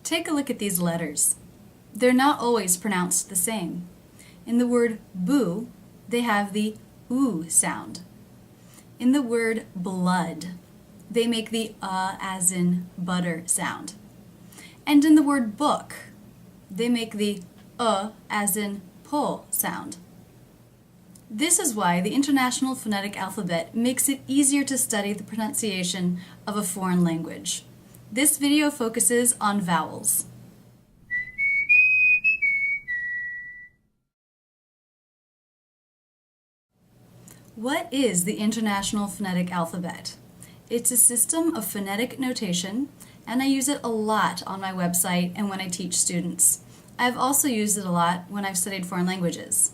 Take a look at these letters. They're not always pronounced the same. In the word boo, they have the oo sound. In the word blood, they make the as in butter sound. And in the word book, they make the as in pull sound. This is why the International Phonetic Alphabet makes it easier to study the pronunciation of a foreign language. This video focuses on vowels. What is the International Phonetic Alphabet? It's a system of phonetic notation, and I use it a lot on my website and when I teach students. I've also used it a lot when I've studied foreign languages.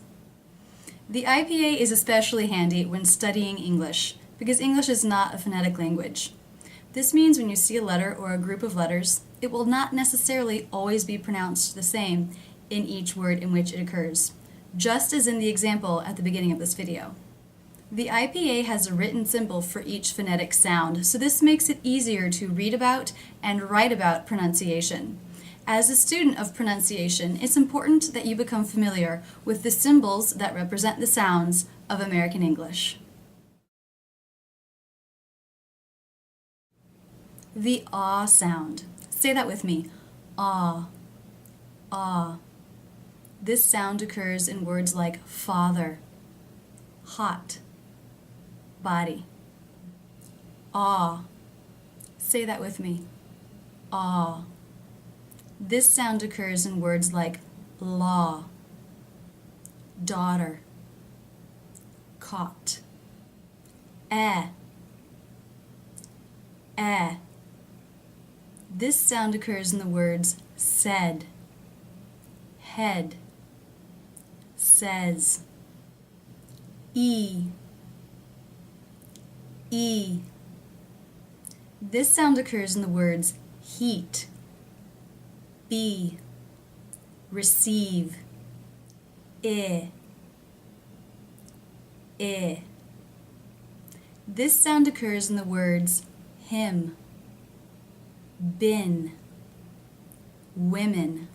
The IPA is especially handy when studying English, because English is not a phonetic language. This means when you see a letter or a group of letters, it will not necessarily always be pronounced the same in each word in which it occurs, just as in the example at the beginning of this video. The IPA has a written symbol for each phonetic sound, so this makes it easier to read about and write about pronunciation. As a student of pronunciation, it's important that you become familiar with the symbols that represent the sounds of American English. The ah sound. Say that with me. Ah, ah. This sound occurs in words like father, hot, body. Ah. Say that with me. Ah. This sound occurs in words like law, daughter, caught. Eh. Eh. This sound occurs in the words said, head, says. E. E. This sound occurs in the words heat, be, receive. I. I. This sound occurs in the words him, been, women.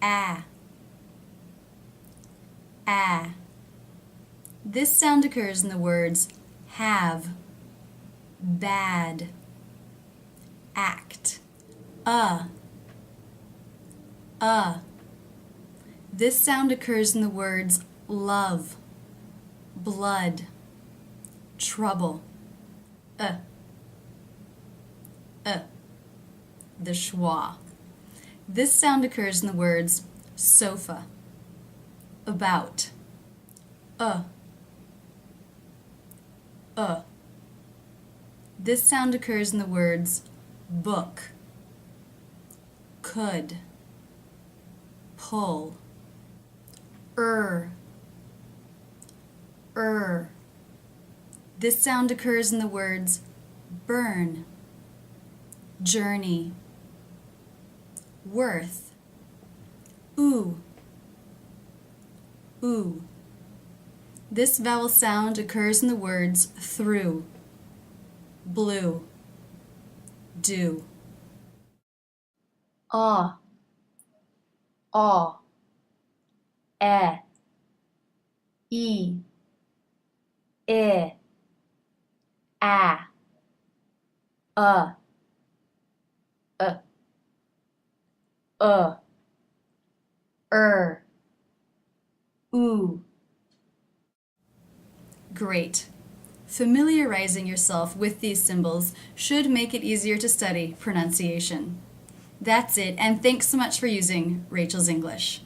Ah. Ah. This sound occurs in the words have, bad, act. This sound occurs in the words love, blood, trouble. The schwa. This sound occurs in the words sofa, about. This sound occurs in the words book, could, pull. This sound occurs in the words burn, journey, worth. Ooh. Ooh. This vowel sound occurs in the words through, blue, do. Ah, ah, eh, e, I, ah, ooh. Great. Familiarizing yourself with these symbols should make it easier to study pronunciation. That's it, and thanks so much for using Rachel's English.